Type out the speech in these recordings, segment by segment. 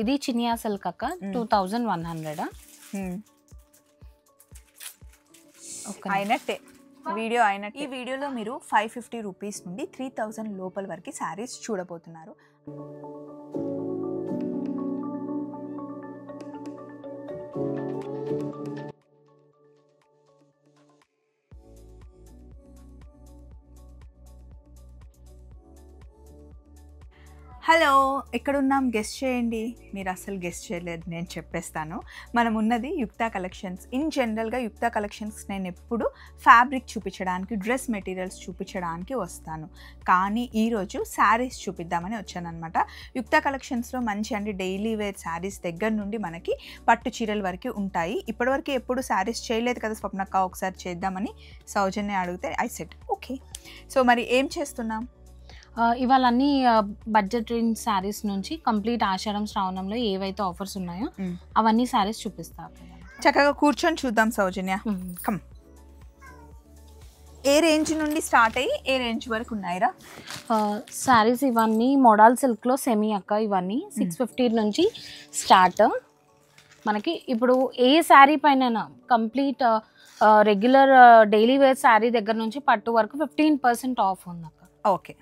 ఇది చినియా సిల్క్ అక్క 2100. అయినట్టే వీడియో అయినట్టు. ఈ వీడియోలో మీరు 550 రూపీస్ నుండి 3000 లోపల వరకు శారీస్ చూడబోతున్నారు. హలో, ఎక్కడున్నాం గెస్ట్ చేయండి. మీరు అసలు గెస్ట్ చేయలేదు, నేను చెప్పేస్తాను. మనం ఉన్నది యుక్తా కలెక్షన్స్. ఇన్ జనరల్గా యుక్తా కలెక్షన్స్ నేను ఎప్పుడు ఫ్యాబ్రిక్ చూపించడానికి, డ్రెస్ మెటీరియల్స్ చూపించడానికి వస్తాను. కానీ ఈరోజు శారీస్ చూపిద్దామని వచ్చానమాట. యుక్తా కలెక్షన్స్లో మంచి డైలీ వేర్ శారీస్ దగ్గర నుండి మనకి పట్టు చీరల వరకు ఉంటాయి. ఇప్పటివరకు ఎప్పుడు శారీస్ చేయలేదు కదా స్వప్నక్క, ఒకసారి చేద్దామని సౌజన్య అడిగితే ఐ సెట్ ఓకే. సో మరి ఏం చేస్తున్నాం ఇవాళ అన్ని బడ్జెట్ రేంజ్ శారీస్ నుంచి కంప్లీట్ ఆషాఢం శ్రావణంలో ఏవైతే ఆఫర్స్ ఉన్నాయో అవన్నీ శారీస్ చూపిస్తారు. చక్కగా కూర్చొని చూద్దాం సౌజన్య. కమ్. ఏ రేంజ్ నుండి స్టార్ట్ అయ్యి ఏ రేంజ్ వరకు ఉన్నాయిరా శారీస్? ఇవన్నీ మోడల్ సిల్క్లో సెమీ అక్క. ఇవన్నీ 650 నుంచి స్టార్ట్. మనకి ఇప్పుడు ఏ శారీ పైన complete regular daily wear sari దగ్గర నుంచి పట్టు వరకు 15% ఆఫ్ ఉంది అక్క. ఓకే.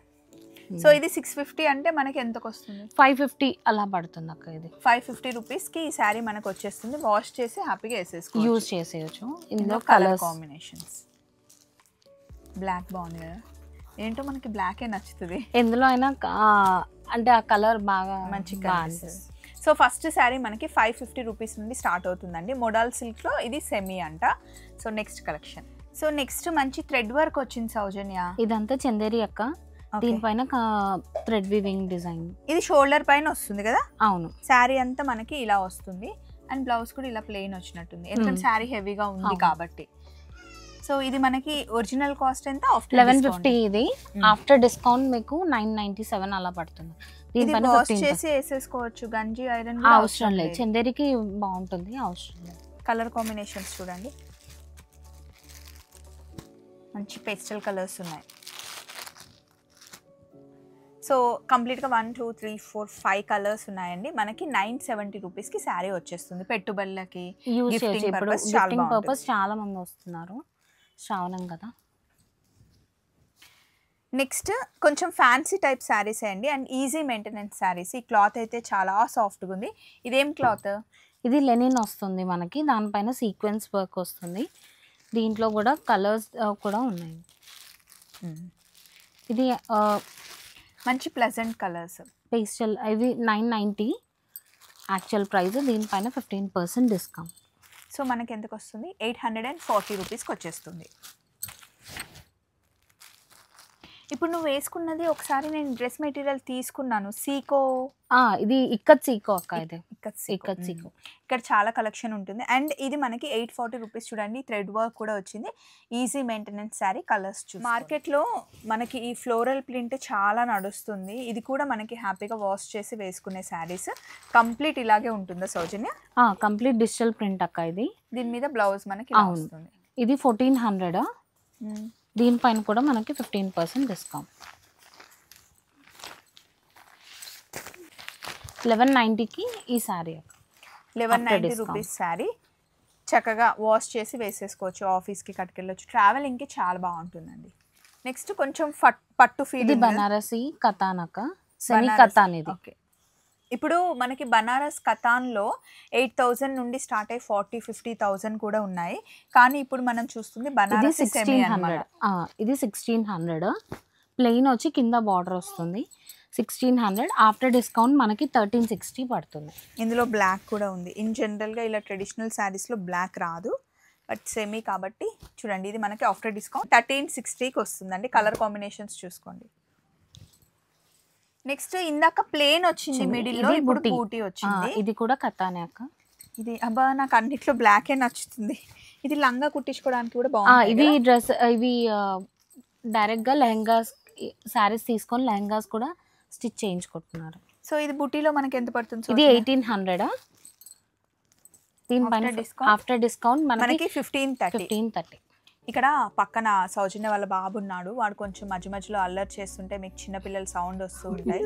సో ఇది 650 అంటే మనకి ఎంతకు వస్తుంది? 550 అలా పడుతుంది అక్క. ఇది 550 రూపీస్కి ఈ శారీ మనకు వచ్చేస్తుంది. వాష్ చేసి హ్యాపీగా వేసేసుకోవచ్చు, యూజ్ చేసేయచ్చు. ఇందులో కలర్ కాంబినేషన్స్ బ్లాక్ బాగుంది కదా. ఏంటో మనకి బ్లాకే నచ్చుతుంది ఎందులో అయినా. అంటే ఆ కలర్ బాగా మంచిగా. సో ఫస్ట్ శారీ మనకి 550 రూపీస్ నుండి స్టార్ట్ అవుతుందండి. మోడల్ సిల్క్లో ఇది సెమీ అంట. So next collection. So next మంచి థ్రెడ్ వర్క్ వచ్చింది సౌజన్య. ఇదంతా చందేరి అక్క. దీనిపైన థ్రెడ్ వీవింగ్ డిజైన్. ఇది షోల్డర్ పైన వస్తుంది కదా? అవును. శారీ అంతా మనకి ఇలా వస్తుంది అండ్ బ్లౌజ్ కూడా ఇలా ప్లెయిన్ వచ్చినట్టుంది, ఎందుకంటే శారీ హెవీగా ఉంది కాబట్టి. సో ఇది మనకి ఒరిజినల్ కాస్ట్ ఎంత? 1150. ఇది ఆఫ్టర్ డిస్కౌంట్ మీకు 997 అలా పడుతుంది. దీనిపైన వాష్ చేసి వేసేసుకోవచ్చు, గంజి ఐరన్ అవసరం లేదు. చందేరికి బాగుంటుంది, అవసరం లేదు. కలర్ కాంబినేషన్స్ చూడండి, మంచి పేస్టల్ కలర్స్ ఉన్నాయి. సో కంప్లీట్గా 1 2 3 4 5 కలర్స్ ఉన్నాయండి. మనకి 970 రూపీస్కి శారీ వచ్చేస్తుంది. పెట్టుబడులకి గిఫ్టింగ్ పర్పస్ చాలా మంది వస్తున్నారు, శ్రావణం కదా. నెక్స్ట్ కొంచెం ఫ్యాన్సీ టైప్ శారీస్ అండి అండ్ ఈజీ మెయింటెనెన్స్ శారీస్. ఈ క్లాత్ అయితే చాలా సాఫ్ట్గా ఉంది. ఇదేం క్లాత్? ఇది లెనిన్ వస్తుంది మనకి, దానిపైన సీక్వెన్స్ వర్క్ వస్తుంది. దీంట్లో కూడా కలర్స్ కూడా ఉన్నాయి. ఇది మంచి ప్లెజెంట్ కలర్స్, పేస్టల్. ఇది 990 యాక్చువల్ ప్రైస్, దీనిపైన 15% డిస్కౌంట్. సో మనకి ఎంతకు వస్తుంది? 840 రూపీస్కి వచ్చేస్తుంది. ఇప్పుడు నువ్వు వేసుకున్నది ఒకసారి నేను డ్రెస్ మెటీరియల్ తీసుకున్నాను, సీకో. ఇది ఇక్కత్ సీకో అక్క. ఇది ఇక్కత్ సీకో. ఇక్కడ చాలా కలెక్షన్ ఉంటుంది అండ్ ఇది మనకి 840 రూపీస్. చూడండి, థ్రెడ్ వర్క్ కూడా వచ్చింది. Easy maintenance sari. కలర్స్ మార్కెట్లో మనకి ఈ ఫ్లోరల్ ప్రింట్ చాలా నడుస్తుంది. ఇది కూడా మనకి హ్యాపీగా వాష్ చేసి వేసుకునే శారీస్. కంప్లీట్ ఇలాగే ఉంటుందా సౌజన్య? కంప్లీట్ డిజిటల్ ప్రింట్ అక్క. ఇది దీని మీద బ్లౌజ్ మనకి వస్తుంది. ఇది 1400. దీనిపైన కూడా మనకి 15% డిస్కౌంట్. 1190కి ఈ శారీ. 1190 రూపీస్ శారీ. చక్కగా వాష్ చేసి వేసేసుకోవచ్చు, ఆఫీస్కి కట్టుకెళ్ళొచ్చు, ట్రావెలింగ్కి చాలా బాగుంటుందండి. నెక్స్ట్ కొంచెం పట్టు ఫీల్. ఇది బనారసి కతాన్ అక్క, సెమీ కతాన్ ఇది. ఓకే. ఇప్పుడు మనకి బనారస్ కతాన్లో 8000 నుండి స్టార్ట్ అయ్యి 40-50,000 కూడా ఉన్నాయి. కానీ ఇప్పుడు మనం చూస్తుంది బనారస్ సెమీ అన్నమాట. ఇది 1600. ప్లెయిన్ వచ్చి కింద బార్డర్ వస్తుంది. 1600 ఆఫ్టర్ డిస్కౌంట్ మనకి 1360 పడుతుంది. ఇందులో బ్లాక్ కూడా ఉంది. ఇన్ జనరల్గా ఇలా ట్రెడిషనల్ శారీస్లో బ్లాక్ రాదు, బట్ సెమీ కాబట్టి చూడండి, ఇది మనకి ఆఫ్టర్ డిస్కౌంట్ 1360కి వస్తుందండి. కలర్ కాంబినేషన్స్ చూసుకోండి. నెక్స్ట్ ఇందాక ప్లేన్ వచ్చింది మిడిల్ లో, ఇప్పుడు బూటీ వచ్చింది. ఇది కూడా కతానే అక్క. ఇది అబ్బా నాకు అన్నిట్లో బ్లాక్ ఏ నచ్చుతుంది. ఇది లంగా కుట్టించుకోవడానికి కూడా బాగుంది. ఇవి డ్రెస్, ఇవి డైరెక్ట్ గా లెహంగాస్ శారీస్ తీసుకొని లెహంగాస్ కూడా స్టిచ్ చేయించుకుంటున్నారు. సో ఇది బూటీలో మనకి ఎంత పడుతుంది? ఇది 1800. దీనిపైన ఆఫ్టర్ డిస్కౌంట్ మనకి 1530. ఇక్కడ పక్కన సౌజన్య వాళ్ళ బాబు ఉన్నాడు, వాడు కొంచెం మధ్య మధ్యలో అల్లరి చేస్తుంటే మీకు చిన్నపిల్లల సౌండ్ వస్తూ ఉంటాయి.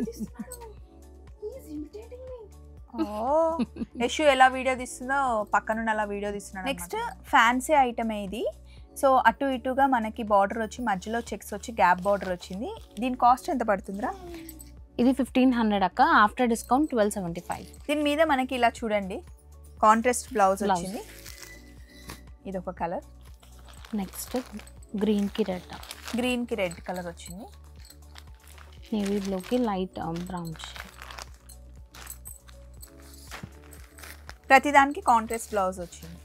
యశు ఎలా వీడియో తీస్తుందో పక్కన అలా వీడియో తీస్తున్నాడు. నెక్స్ట్ ఫ్యాన్సీ ఐటమ్ ఇది. సో అటు ఇటుగా మనకి బార్డర్ వచ్చి మధ్యలో చెక్స్ వచ్చి గ్యాప్ బార్డర్ వచ్చింది. దీని కాస్ట్ ఎంత పడుతుందిరా? ఇది 1500 అక్క, ఆఫ్టర్ డిస్కౌంట్ 1275. దీని మీద మనకి ఇలా చూడండి కాంట్రాస్ట్ బ్లౌజ్ వచ్చింది. ఇది ఒక కలర్. నెక్స్ట్ గ్రీన్కి రెడ్, గ్రీన్కి రెడ్ కలర్ వచ్చింది. నేవీ బ్లూకి లైట్ బ్రౌన్. ప్రతిదానికి కాంట్రాస్ట్ బ్లౌజ్ వచ్చింది.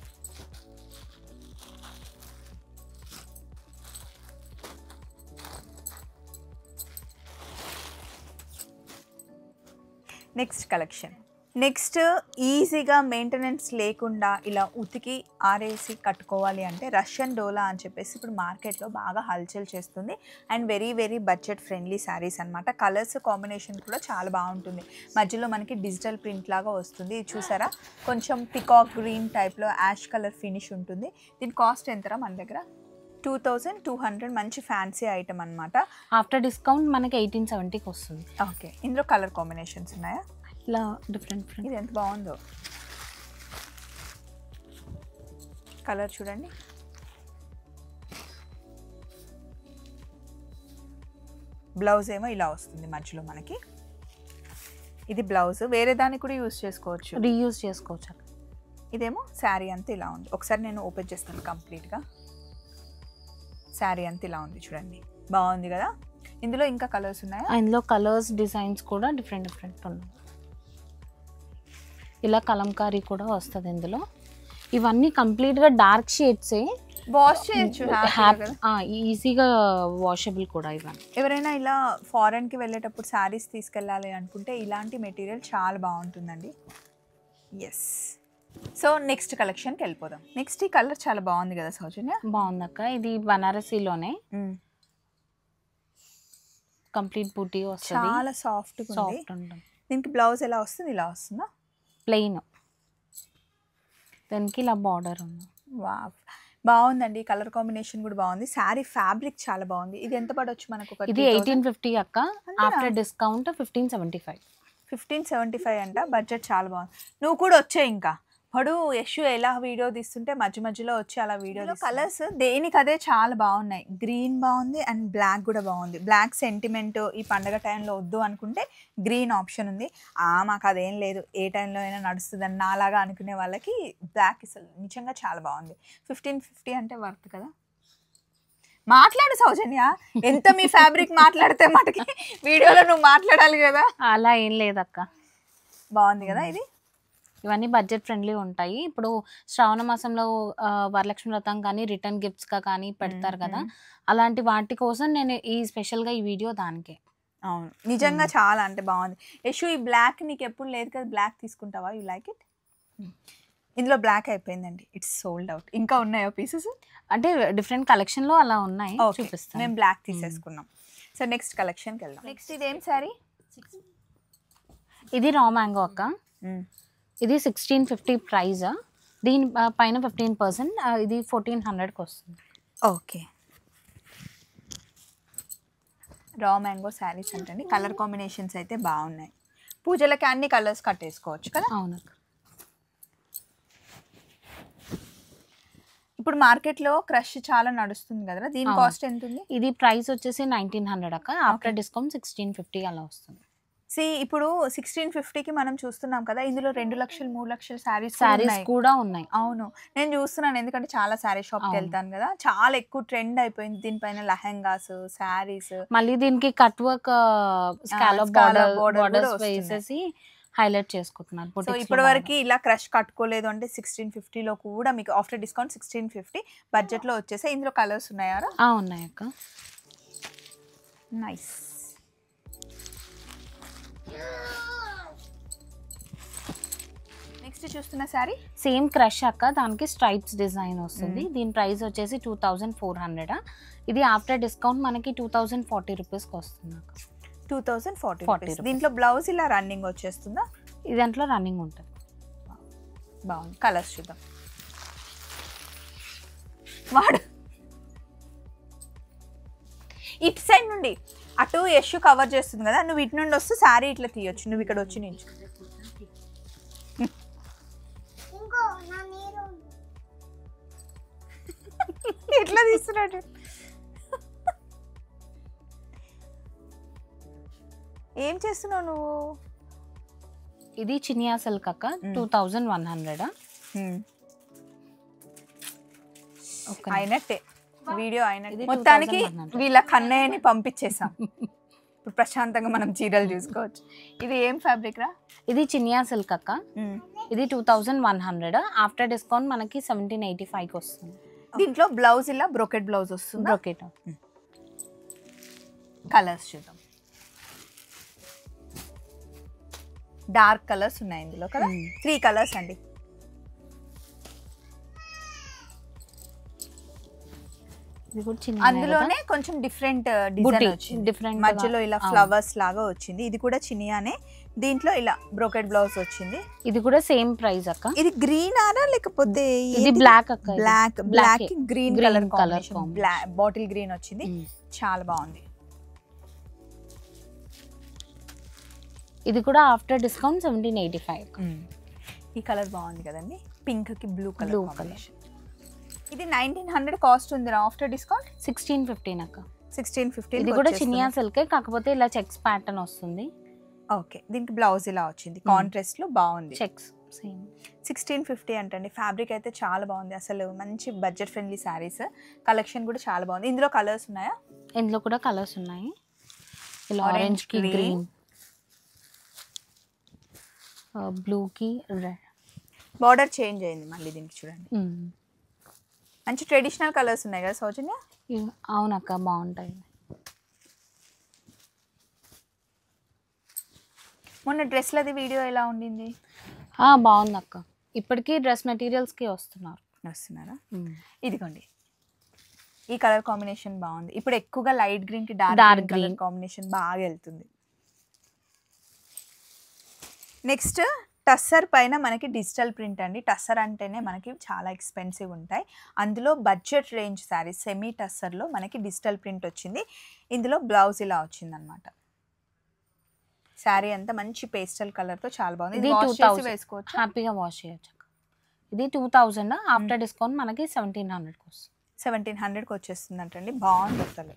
Next collection. నెక్స్ట్ ఈజీగా మెయింటెనెన్స్ లేకుండా ఇలా ఉతికి ఆరేసి కట్టుకోవాలి అంటే రష్యన్ డోలా అని చెప్పేసి ఇప్పుడు మార్కెట్లో బాగా హల్చల్ చేస్తుంది. And very very budget friendly saris అనమాట. కలర్స్ కాంబినేషన్ కూడా చాలా బాగుంటుంది. మధ్యలో మనకి డిజిటల్ ప్రింట్ లాగా వస్తుంది. ఇది చూసారా, కొంచెం పికాక్ గ్రీన్ టైప్లో యాష్ కలర్ ఫినిష్ ఉంటుంది. దీని కాస్ట్ ఎంతరా మన దగ్గర? 2200. మంచి ఫ్యాన్సీ ఐటమ్ అనమాట. ఆఫ్టర్ డిస్కౌంట్ మనకి 1870కి వస్తుంది. ఓకే, ఇందులో కలర్ కాంబినేషన్స్ ఉన్నాయా? ఇలా డిఫరెంట్. ఇది ఎంత బాగుందో కలర్ చూడండి. బ్లౌజ్ ఏమో ఇలా వస్తుంది మధ్యలో మనకి. ఇది బ్లౌజ్, వేరే దానికి కూడా యూజ్ చేసుకోవచ్చు, రీయూజ్ చేసుకోవచ్చు. ఇదేమో శారీ అంతా ఇలా ఉంది. ఒకసారి నేను ఓపెన్ చేస్తాను కంప్లీట్గా. శారీ అంతా ఇలా ఉంది చూడండి, బాగుంది కదా. ఇందులో ఇంకా కలర్స్ ఉన్నాయా? ఇందులో కలర్స్ డిజైన్స్ కూడా డిఫరెంట్ ఉన్నాయి. ఇలా కలంకారీ కూడా వస్తుంది ఇందులో. ఇవన్నీ కంప్లీట్గా డార్క్ షేడ్సే, వాష్ చేయొచ్చు ఈజీగా వాషబుల్ కూడా. ఇవన్నీ ఎవరైనా ఇలా ఫారెన్కి వెళ్ళేటప్పుడు శారీస్ తీసుకెళ్ళాలి అనుకుంటే ఇలాంటి మెటీరియల్ చాలా బాగుంటుందండి. ఎస్. సో నెక్స్ట్ కలెక్షన్కి వెళ్ళిపోదాం. నెక్స్ట్ ఈ కలర్ చాలా బాగుంది కదా సౌజన్య? బాగుందక్క. ఇది బనారసీలోనే కంప్లీట్ బూటీ వస్తుంది, చాలా సాఫ్ట్గా ఉంటుంది. దీనికి బ్లౌజ్ ఎలా వస్తుంది? ఇలా వస్తుందా? ప్లెయిన్, దానికి ఇలా బార్డర్ ఉంది. వావ్, బాగుందండి. కలర్ కాంబినేషన్ కూడా బాగుంది. శారీ ఫ్యాబ్రిక్ చాలా బాగుంది. ఇది ఎంత పడవచ్చు మనకు? ఇది 1850 అక్క, ఆఫ్టర్ డిస్కౌంట్ 1575. 1575 అంట. బడ్జెట్ చాలా బాగుంది. నువ్వు కూడా వచ్చాయి ఇంకా పడు. యశు ఎలా వీడియో తీస్తుంటే మధ్యలో వచ్చి అలా వీడియో. కలర్స్ దేనికి అదే చాలా బాగున్నాయి. గ్రీన్ బాగుంది అండ్ బ్లాక్ కూడా బాగుంది. బ్లాక్ సెంటిమెంట్ ఈ పండగ టైంలో వద్దు అనుకుంటే గ్రీన్ ఆప్షన్ ఉంది. మాకు అదేం లేదు, ఏ టైంలో అయినా నడుస్తుంది అని నాలాగా అనుకునే వాళ్ళకి బ్లాక్ అసలు నిజంగా చాలా బాగుంది. 1550 అంటే వర్త్ కదా. మాట్లాడు సౌజన్య, ఎంత మీ ఫ్యాబ్రిక్ మాట్లాడితే మటుకి వీడియోలో నువ్వు మాట్లాడాలి కదా. అలా ఏం లేదక్క, బాగుంది కదా. ఇది ఇవన్నీ బడ్జెట్ ఫ్రెండ్లీ ఉంటాయి. ఇప్పుడు శ్రావణ మాసంలో వరలక్ష్మి వ్రతం కానీ రిటర్న్ గిఫ్ట్స్గా కానీ పెడతారు కదా, అలాంటి వాటి కోసం నేను ఈ స్పెషల్గా ఈ వీడియో దానికే. అవును, నిజంగా చాలా అంటే బాగుంది. యశు, ఈ బ్లాక్ నీకు ఎప్పుడు లేదు కదా, బ్లాక్ తీసుకుంటావా? You like it? ఇందులో బ్లాక్ అయిపోయిందండి, ఇట్స్ సోల్డ్ అవుట్. ఇంకా ఉన్నాయో పీసెస్? అంటే డిఫరెంట్ కలెక్షన్లో అలా ఉన్నాయి, చూపిస్తాను. మేము బ్లాక్ తీసేసుకున్నాం. సో నెక్స్ట్ కలెక్షన్కి వెళ్దాం. నెక్స్ట్ ఇదేం శారీ? ఇది రా మ్యాంగో అక్క. ఇది 1650 ప్రైజ్. దీని పైన 15%. ఇది 1400కి వస్తుంది. ఓకే, రా మ్యాంగో శారీస్ అంటే కలర్ కాంబినేషన్స్ అయితే బాగున్నాయి. పూజలకి అన్ని కలర్స్ కట్టేసుకోవచ్చు కదా. అవును. ఇప్పుడు మార్కెట్లో క్రష్ చాలా నడుస్తుంది కదా, దీని కాస్ట్ ఎంత ఉంది? ఇది ప్రైస్ వచ్చేసి 1900 అక్క, ఆఫ్టర్ డిస్కౌంట్ 1650 అలా వస్తుంది. ఇప్పుడు 1650కి మనం చూస్తున్నాం కదా, ఇందులో 2 లక్షలు 3 లక్షల శారీస్ కూడా ఉన్నాయి. అవును, నేను చూస్తున్నాను, ఎందుకంటే చాలా శారీ షాప్కి వెళ్తాను కదా, చాలా ఎక్కువ ట్రెండ్ అయిపోయింది దీనిపైన లెహంగాస్, శారీస్. మళ్ళీ దీనికి కట్ వర్క్ స్కాలప్ బోర్డర్స్ వేసేసి హైలైట్ చేసుకుంటున్నారు. సో ఇప్పటి వరకు ఇలా క్రష్ కట్టుకోలేదు అంటే 1650లో కూడా మీకు ఆఫ్టర్ డిస్కౌంట్ 1650 బడ్జెట్లో వచ్చేసి. ఇందులో కలర్స్ ఉన్నాయా? ఉన్నాయి అక్క. నైస్. నెక్స్ట్ చూస్తున్న శారీ సేమ్ క్రష్ అక్క, దానికి స్ట్రైప్స్ డిజైన్ వస్తుంది. దీని ప్రైస్ వచ్చేసి 2400. ఇది ఆఫ్టర్ డిస్కౌంట్ మనకి 2040 రూపీస్కి వస్తుంది అక్క. 2040. దీంట్లో బ్లౌజ్ ఇలా రన్నింగ్ వచ్చేస్తుందా? ఇది దాంట్లో రన్నింగ్ ఉంటుంది. బాగుంది. కలర్స్ చూద్దాం. వాడు ఇటు సైడ్ నుండి అటు యశ్ కవర్ చేస్తుంది కదా, నువ్వు ఇటు నుండి వస్తే శారీ ఇట్లా తీయొచ్చు. నువ్వు ఇక్కడ వచ్చి నించు. ఎట్లా తీస్తున్నాడు? ఏం చేస్తున్నావు నువ్వు? ఇది చినియా సిల్క్ అక్క 2100. అయినట్టే వీడియో అయినట్టే. మొత్తానికి వీళ్ళ కన్నయ్యని పంపించేసాం. ఇప్పుడు ప్రశాంతంగా మనం చీరలు చూసుకోవచ్చు. ఇది ఏం ఫ్యాబ్రిక్ రా? ఇది చినియా సిల్క్ అక్క. ఇది 2100. ఆఫ్టర్ డిస్కౌంట్ మనకి 1785కి వస్తుంది. దీంట్లో బ్లౌజ్ ఇలా బ్రోకెట్ బ్లౌజ్ వస్తుంది. బ్రోకెట్. కలర్స్ చూద్దాం. డార్క్ కలర్స్ ఉన్నాయి ఇందులో కదా. 3 కలర్స్ అండి. అందులోనే కొంచెం డిఫరెంట్ డిజైన్ వచ్చింది. డిఫరెంట్ మధ్యలో ఇలా ఫ్లవర్స్ లాగా వచ్చింది. ఇది కూడా చినియానే. దీంట్లో ఇలా బ్రోకెట్ బ్లౌజ్ వచ్చింది. ఇది కూడా సేమ్ ప్రైస్ అక్క. ఇది గ్రీన్ ఆరా లేకపోతే ఇది బ్లాక్ అక్క. Black green colour combination. Bottle green వచ్చింది. చాలా బాగుంది. ఇది కూడా ఆఫ్టర్ డిస్కౌంట్ 1785. ఈ కలర్ బాగుంది కదండి. పింక్ కి బ్లూ కలర్. ఇది 1900 కాస్ట్ ఉంది. ఆఫ్టర్ డిస్కౌంట్ 1615 అక్క. 1615. ఇది కూడా చినియా సిల్క్ కాకపోతే ఇలా చెక్స్ ప్యాటర్న్ వస్తుంది. ఓకే. దీనికి బ్లౌజ్ ఇలా వచ్చింది. కాంట్రాస్ట్ లో బాగుంది. Checks same. 1650 అంటండి. ఫ్యాబ్రిక్ అయితే చాలా బాగుంది. అసలు మంచి బడ్జెట్ ఫ్రెండ్లీ శారీస్. కలెక్షన్ కూడా చాలా బాగుంది. ఇందులో కలర్స్ ఉన్నాయా? ఇందులో కూడా కలర్స్ ఉన్నాయి. ఇలా ఆరెంజ్ కి గ్రీన్, బ్లూ కి రెడ్. బార్డర్ చేంజ్ అయింది మళ్ళీ దీనికి చూడండి. మంచి ట్రెడిషనల్ కలర్స్ ఉన్నాయి కదా సౌజన్య. అవునక్క బాగుంటాయి. మొన్న డ్రెస్లది వీడియో ఎలా ఉండింది? బాగుంది అక్క. ఇప్పటికీ డ్రెస్ మెటీరియల్స్కి వస్తున్నారా? ఇదిగోండి, ఈ కలర్ కాంబినేషన్ బాగుంది. ఇప్పుడు ఎక్కువగా లైట్ గ్రీన్ కి డార్క్ గ్రీన్ కాంబినేషన్ బాగా వెళ్తుంది. నెక్స్ట్ టస్సర్ పైన మనకి డిజిటల్ ప్రింట్ అండి. టస్సర్ అంటేనే మనకి చాలా ఎక్స్పెన్సివ్ ఉంటాయి. అందులో బడ్జెట్ రేంజ్ శారీస్ సెమీ టస్సర్లో మనకి డిజిటల్ ప్రింట్ వచ్చింది. ఇందులో బ్లౌజ్ ఇలా వచ్చింది అనమాట. శారీ అంతా మంచి పేస్టల్ కలర్తో చాలా బాగుంది. ఇది 2000 వేసుకోవచ్చు, హ్యాపీగా వాష్ చేయొచ్చు. ఇది 2000. ఆఫ్టర్ డిస్కౌంట్ మనకి 1700 వస్తుంది. 1700కి వచ్చేస్తుంది అంటండి. బాగుంది అసలు.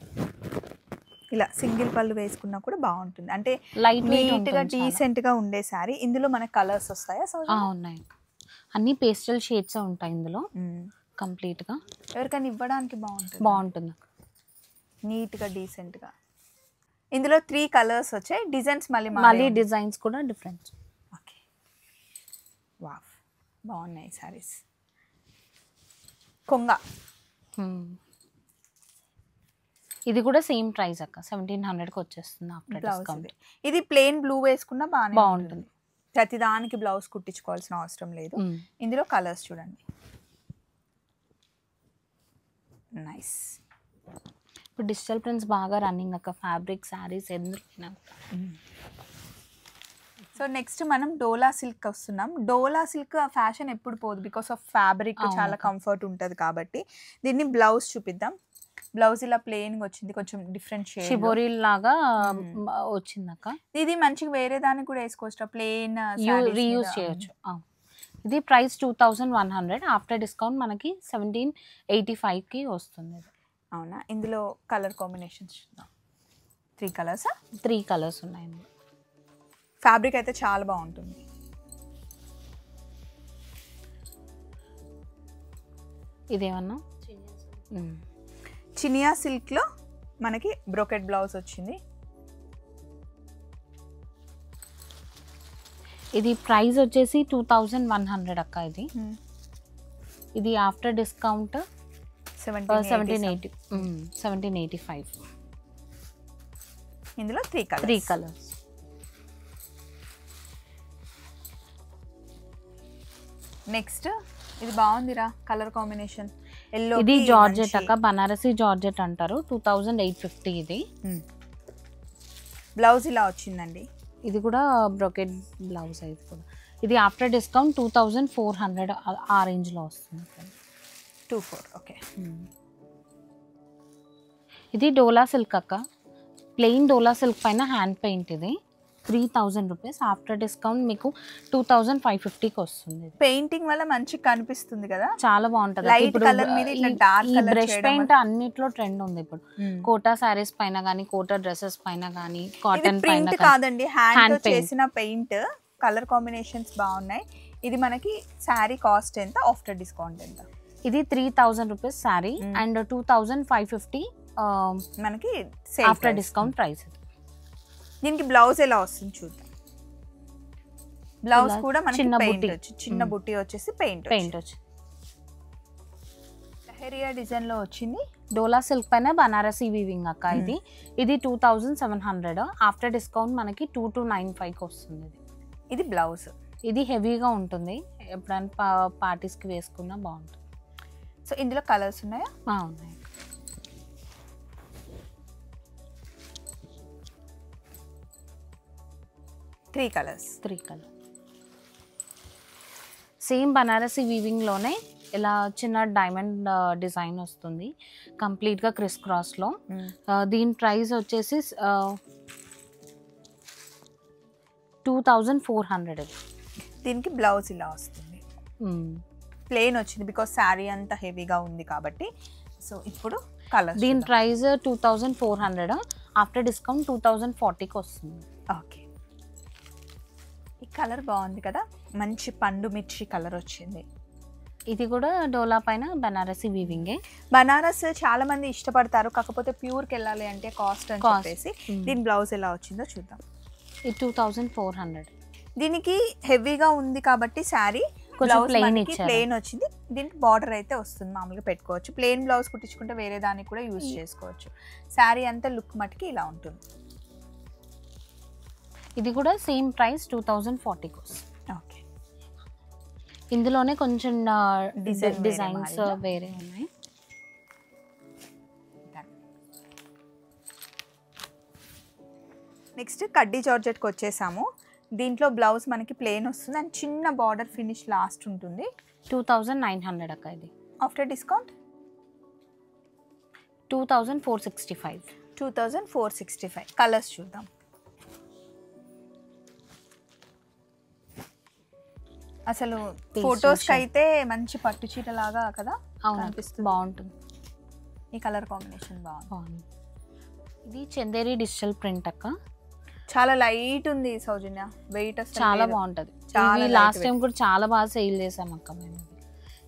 ఇలా సింగిల్ పళ్ళు వేసుకున్నా కూడా బాగుంటుంది. అంటే నీట్ గా డీసెంట్ గా ఉండే సారీ. ఇందులో మనకి కలర్స్ వస్తాయా? ఉన్నాయి, అన్ని పేస్టల్ షేడ్స్ ఉంటాయి ఇందులో కంప్లీట్ గా. ఎవరికైనా ఇవ్వడానికి బాగుంటుంది నీట్ గా డీసెంట్ గా. ఇందులో 3 కలర్స్ వచ్చాయి. డిజైన్స్ మళ్ళీ డిజైన్స్ కూడా డిఫరెంట్. ఓకే, వావ్, బాగున్నాయి సారీస్. కొంగ ఇది కూడా సేమ్ ప్రైస్ అక్క. 1700కి వచ్చేస్తుంది ఆఫ్టర్ డిస్కౌంట్. ఇది ప్లెయిన్ బ్లూ వేసుకున్నా బాగుంటుంది. ప్రతిదానికి బ్లౌజ్ కుట్టించుకోవాల్సిన అవసరం లేదు. ఇందులో కలర్స్ చూడండి. నైస్. ఇప్పుడు డిజిటల్ ప్రింట్స్ బాగా రన్నింగ్ అక్క. ఫ్యాబ్రిక్ శారీస్ ఎందుకు. సో నెక్స్ట్ మనం డోలా సిల్క్ వస్తున్నాం. డోలా సిల్క్ ఫ్యాషన్ ఎప్పుడు పోదు, బికాస్ ఆఫ్ ఫ్యాబ్రిక్ చాలా కంఫర్ట్ ఉంటుంది కాబట్టి. దీన్ని బ్లౌజ్ చూపిద్దాం. బ్లౌజ్ ఇలా ప్లెయిన్ గా వచ్చింది, కొంచెం డిఫరెంట్ షేడ్ షిబోరి లాగా వచ్చింది అక్క. ఇది మంచిగా వేరే దానికి కూడా వేసుకోవచ్చు, ప్లెయిన్ రీయూజ్ చేయొచ్చు. ఇది ప్రైస్ 2100. ఆఫ్టర్ డిస్కౌంట్ మనకి 1785కి వస్తుంది. అవునా? ఇందులో కలర్ కాంబినేషన్స్ చూద్దాం. 3 కలర్స్. 3 కలర్స్ ఉన్నాయి. ఫ్యాబ్రిక్ అయితే చాలా బాగుంటుంది. ఇదేమన్నా చినియా సిల్క్ లో మనకి బ్రోకెట్ బ్లౌజ్ వచ్చింది. ఇది ప్రైస్ వచ్చేసి 2100 అక్క. ఇది ఆఫ్టర్ డిస్కౌంట్ 1785. ఇందులో 3 కలర్స్. నెక్స్ట్ ఇది బాగుందిరా కలర్ కాంబినేషన్. ఇది జార్జెట్ అక్క, బనారసి జార్జెట్ అంటారు. 2850 ఇది. బ్లౌజ్ ఇలా వచ్చిందండి. ఇది కూడా బ్రోకెట్ బ్లౌజ్. అయితే కూడా ఇది ఆఫ్టర్ డిస్కౌంట్ 2400 ఆ రేంజ్ లో వస్తుంది. 24. ఓకే. ఇది డోలా సిల్క్ అక్క. ప్లెయిన్ డోలా సిల్క్ పైన హ్యాండ్ పెయింట్. ఇది 3000 రూపీస్. ఆఫ్టర్ డిస్కౌంట్ మీకు 2550కి వస్తుంది. పెయింటింగ్ వల్ల మంచిగా కనిపిస్తుంది కదా, చాలా బాగుంటది. లైట్ ఇప్పుడు కలర్ మీద ఇట్లా డార్క్ కలర్ బ్రష్ పెయింట్ అన్నిట్లో ట్రెండ్ ఉంది ఇప్పుడు. కోటా సారీస్ పైన గానీ, కోటా డ్రెస్సెస్ పైన గానీ, కాటన్ పైన ప్రింట్ కాదండి, హ్యాండ్ తో చేసిన పెయింట్. కలర్ కాంబినేషన్స్ బాగున్నాయి. ఇది మనకి శారీ కాస్ట్ ఎంత, ఆఫ్టర్ డిస్కౌంట్ ఎంత? ఇది 3000 రూపీస్ శారీ అండ్ 2550 మనకి ఆఫ్టర్ డిస్కౌంట్ ప్రైస్. దీనికి బ్లౌజ్ ఎలా వస్తుంది చూద్దాం. బ్లౌజ్ కూడా మనకి చిన్న పెయింట్ బుట్టి. వచ్చి, చిన్న బుట్టి వచ్చేసి పెయింట్ వచ్చి లహరియా డిజైన్ లో వచ్చింది. డోలా సిల్క్ పైన బనారసి వీవింగ్ అక్క. ఇది 2700. ఆఫ్టర్ డిస్కౌంట్ మనకి 2295కి వస్తుంది. ఇది బ్లౌజ్. ఇది హెవీగా ఉంటుంది, ఎప్పుడైనా పార్టీస్కి వేసుకున్నా బాగుంటుంది. సో ఇందులో కలర్స్ ఉన్నాయా? ఉన్నాయి. Three colours. సేమ్ బనారసి వీవింగ్లోనే ఇలా చిన్న డైమండ్ డిజైన్ వస్తుంది, కంప్లీట్గా క్రిస్ క్రాస్లో. దీని ప్రైస్ వచ్చేసి 2400. దీనికి బ్లౌజ్ ఇలా వస్తుంది, ప్లెయిన్ వచ్చింది బికాస్ శారీ అంతా హెవీగా ఉంది కాబట్టి. సో ఇప్పుడు కలర్. దీని ప్రైస్ 2400. ఆఫ్టర్ డిస్కౌంట్ 2040కి వస్తుంది. ఓకే, ఈ కలర్ బాగుంది కదా, మంచి పండు మిర్చి కలర్ వచ్చింది. ఇది కూడా డోలా పైన బనారసి వీవింగే. బనారస్ చాలా మంది ఇష్టపడతారు, కాకపోతే ప్యూర్కి వెళ్ళాలి అంటే కాస్ట్ అని చెప్పేసి. దీని బ్లౌజ్ ఎలా వచ్చిందో చూద్దాం. ఇది 2400. దీనికి హెవీగా ఉంది కాబట్టి శారీ ప్లెయిన్ వచ్చింది. దీనికి బార్డర్ అయితే వస్తుంది, మామూలుగా పెట్టుకోవచ్చు. ప్లెయిన్ బ్లౌజ్ కుట్టించుకుంటే వేరే దానికి కూడా యూజ్ చేసుకోవచ్చు. శారీ అంతా లుక్ మటుకి ఇలా ఉంటుంది. ఇది కూడా సేమ్ ప్రైస్ 2040కి వస్తుంది. ఓకే, ఇందులోనే కొంచెం డిజైన్స్ వేరే ఉన్నాయి. నెక్స్ట్ కడ్డీ జార్జెట్కి వచ్చేసాము. దీంట్లో బ్లౌజ్ మనకి ప్లెయిన్ వస్తుంది అండ్ చిన్న బార్డర్ ఫినిష్ లాస్ట్ ఉంటుంది. 2900 అక్క. ఇది ఆఫ్టర్ డిస్కౌంట్ 2465. 2465. కలర్స్ చూద్దాం. అసలు ఫొటోస్కి అయితే మంచి పట్టు చీర లాగా కదా అనిపిస్తుంది, బాగుంటుంది. ఈ కలర్ కాంబినేషన్ బాగుంది. ఇది చందేరి డిజిటల్ ప్రింట్ అక్క. చాలా లైట్ ఉంది సౌజన్య, వెయిట్ చాలా బాగుంటుంది. లాస్ట్ టైం కూడా చాలా బాగా సేల్ చేసాం అక్క మేము.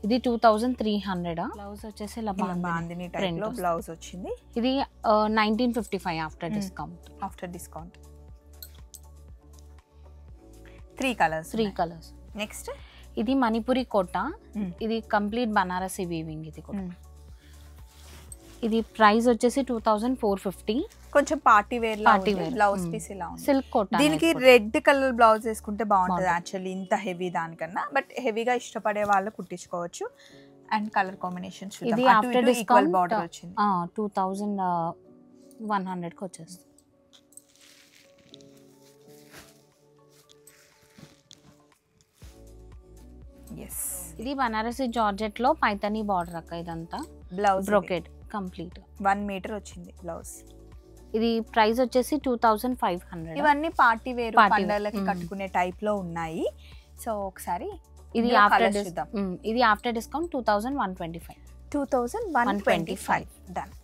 ఇది 2300. బ్లౌజ్ వచ్చేసి ఇలా బాందిని టైప్ లో బ్లౌజ్ వచ్చింది. ఇది 1955 after discount. After discount 3 colours. Next ఇది మణిపురి కోట. ఇది కంప్లీట్ బనారసి వీవింగ్. ఇది కూడా ఇది ప్రైస్ వచ్చేసి 2450. కొంచెం పార్టీ వేర్ బ్లౌజ్ పీస్ ఇలా ఉంది. సిల్క్ కోట. దీనికి రెడ్ కలర్ బ్లౌజ్ వేసుకుంటే బాగుంటుంది యాక్చువల్లీ, ఇంత హెవీ దానికన్నా. బట్ హెవీగా ఇష్టపడే వాళ్ళు కుట్టించుకోవచ్చు. అండ్ కలర్ కాంబినేషన్ ఇది ఆఫ్టర్ డిస్కౌంట్ బార్డర్ వచ్చింది. 2100కి వచ్చేస్తుంది. ఇది బనారసి జార్జెట్ లో పైతాని బార్డర్ అక్క. ఇదంతా బ్లౌజ్ బ్రోకెడ్ కంప్లీట్ 1 మీటర్ వచ్చింది బ్లౌజ్. ఇది ప్రైస్ వచ్చేసి 2500. ఇవన్నీ పార్టీ వేర్ పండగలకి కట్టుకునే టైప్ లో ఉన్నాయి. సో ఒకసారి ఇది after discount 2125. 2125. Done.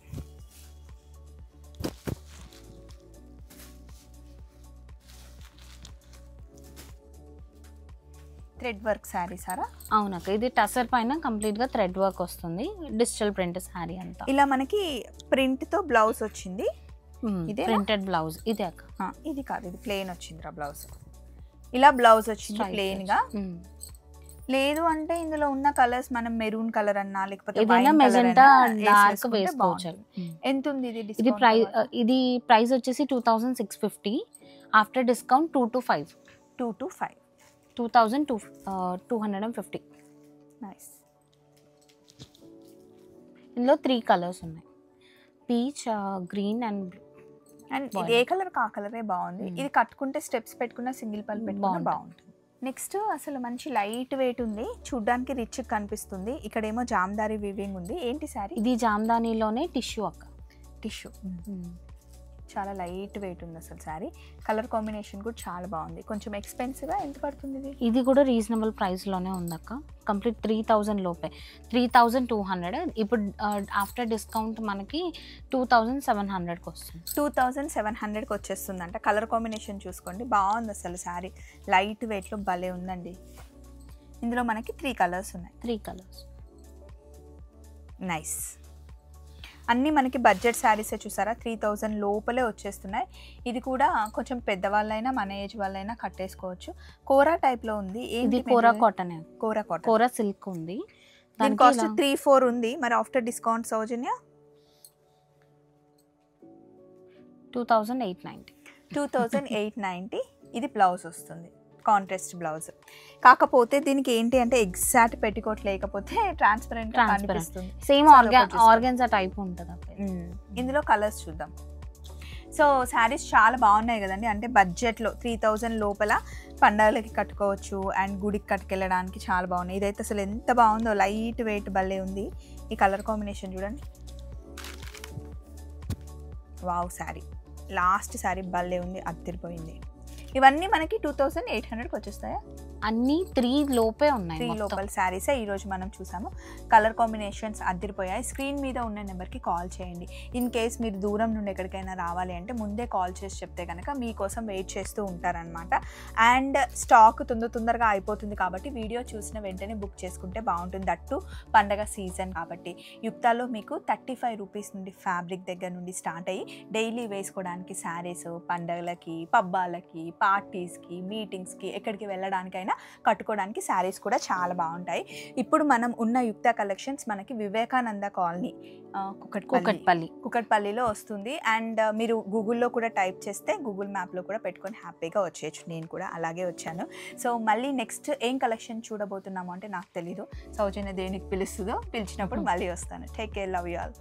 Thread work sari సారా? అవునక్క. ఇది టసర్ పైన కంప్లీట్ గా థ్రెడ్ వర్క్ వస్తుంది, డిజిటల్ ప్రింట్ శారీ అంతా. ఇలా మనకి ప్రింట్ తో బ్లౌజ్ వచ్చింది. ఇదే ప్రింటెడ్ బ్లౌజ్. ఇదే అక్క. ఇది కాదు, ఇది ప్లెయిన్ వచ్చిందిరా బ్లౌజ్. ఇలా బ్లౌజ్ వచ్చింది ప్లెయిన్ గా. లేదు అంటే ఇందులో ఉన్న కలర్స్ మనం మెరూన్ కలర్ అన్నా లేకపోతే మెజెంటా డార్క్ వేసుకోవచ్చు. ఎంత ఉంది ఇది? ఇది ప్రైస్ వచ్చేసి 2650. After discount 225. 2250. నైస్. ఇందులో 3 కలర్స్ ఉన్నాయి, peach, green and blue. And ఇది ఏ కలర్ ఆ కలరే బాగుంది. ఇది కట్టుకుంటే స్టెప్స్ పెట్టుకున్న సింగిల్ పల్ పెట్టుకున్న బాగుంటుంది. నెక్స్ట్ అసలు మంచి లైట్ వెయిట్ ఉంది, చూడ్డానికి రిచ్ కనిపిస్తుంది. ఇక్కడేమో జామ్దారి వీవింగ్ ఉంది. ఏంటి సారీ? ఇది జామ్దానిలోనే టిష్యూ అక్క. టిష్యూ చాలా లైట్ వెయిట్ ఉంది అసలు శారీ. కలర్ కాంబినేషన్ కూడా చాలా బాగుంది. కొంచెం ఎక్స్పెన్సివ్. ఎంత పడుతుంది ఇది? ఇది కూడా రీజనబుల్ ప్రైస్లోనే ఉందక్క. కంప్లీట్ 3000 లోపే, 3200. ఇప్పుడు ఆఫ్టర్ డిస్కౌంట్ మనకి 2700కి వస్తుంది. 2700కి వచ్చేస్తుందంట. కలర్ కాంబినేషన్ చూసుకోండి, బాగుంది అసలు శారీ. లైట్ వెయిట్లో భలే ఉందండి. ఇందులో మనకి 3 కలర్స్ ఉన్నాయి. 3 కలర్స్. నైస్. అన్నీ మనకి బడ్జెట్ శారీసే చూసారా, 3000 లోపలే వచ్చేస్తున్నాయి. ఇది కూడా కొంచెం పెద్దవాళ్ళైనా మన ఏజ్ వాళ్ళైనా కట్టేసుకోవచ్చు. కోరా టైప్లో ఉంది. ఇది కోరా కాటన్. కోరా కాటన్, కోరా సిల్క్ ఉంది. దాని కాస్ట్ 3-4 ఉంది. మరి ఆఫ్టర్ డిస్కౌంట్ సౌజన్య 2890. 2890. ఇది బ్లౌజ్ వస్తుంది, కాంట్రాస్ట్ బ్లౌజ్. కాకపోతే దీనికి ఏంటి అంటే ఎగ్జాక్ట్ పెట్టికోట్ లేకపోతే ట్రాన్స్పరెంట్ కనిపిస్తుంది. సేమ్ ఆర్గాన్జా టైప్ ఉంటుంది. ఇందులో కలర్స్ చూద్దాం. సో శారీస్ చాలా బాగున్నాయి కదండి. అంటే బడ్జెట్లో 3000 లోపల పండగలకి కట్టుకోవచ్చు అండ్ గుడికి కట్టుకెళ్ళడానికి చాలా బాగున్నాయి. ఇదైతే అసలు ఎంత బాగుందో, లైట్ వెయిట్ భలే ఉంది. ఈ కలర్ కాంబినేషన్ చూడండి, వావ్. శారీ లాస్ట్ శారీ భలే ఉంది, అదిరిపోయింది. ఇవన్నీ మనకి 2800కి వచ్చేస్తాయా? అన్నీ 3 లోపే ఉన్నాయి. 3 లోపల శారీసే ఈరోజు మనం చూసాము. Colour combinations అదిరిపోయాయి. స్క్రీన్ మీద ఉన్న నెంబర్కి కాల్ చేయండి. ఇన్ కేస్ మీరు దూరం నుండి ఎక్కడికైనా రావాలి అంటే ముందే కాల్ చేసి చెప్తే కనుక మీకోసం వెయిట్ చేస్తూ ఉంటారనమాట. అండ్ స్టాక్ తొందరగా అయిపోతుంది కాబట్టి వీడియో చూసిన వెంటనే బుక్ చేసుకుంటే బాగుంటుంది. దట్టు పండగ సీజన్ కాబట్టి. యుక్తాలో మీకు 35 రూపీస్ నుండి ఫ్యాబ్రిక్ దగ్గర నుండి స్టార్ట్ అయ్యి డైలీ వేసుకోవడానికి శారీస్, పండగలకి, పబ్బాలకి, పార్టీస్కి, మీటింగ్స్కి, ఎక్కడికి వెళ్ళడానికైనా కట్టుకోవడానికి శారీస్ కూడా చాలా బాగుంటాయి. ఇప్పుడు మనం ఉన్న యుక్త కలెక్షన్స్ మనకి వివేకానంద కాలనీ కుకట్పల్లిలో వస్తుంది. అండ్ మీరు గూగుల్లో కూడా టైప్ చేస్తే గూగుల్ మ్యాప్లో కూడా పెట్టుకొని హ్యాపీగా వచ్చేయచ్చు. నేను కూడా అలాగే వచ్చాను. సో మళ్ళీ నెక్స్ట్ ఏం కలెక్షన్ చూడబోతున్నాము అంటే నాకు తెలీదు. సౌజన్య దేనికి పిలుస్తుందో, పిలిచినప్పుడు మళ్ళీ వస్తాను. Take care, love you all.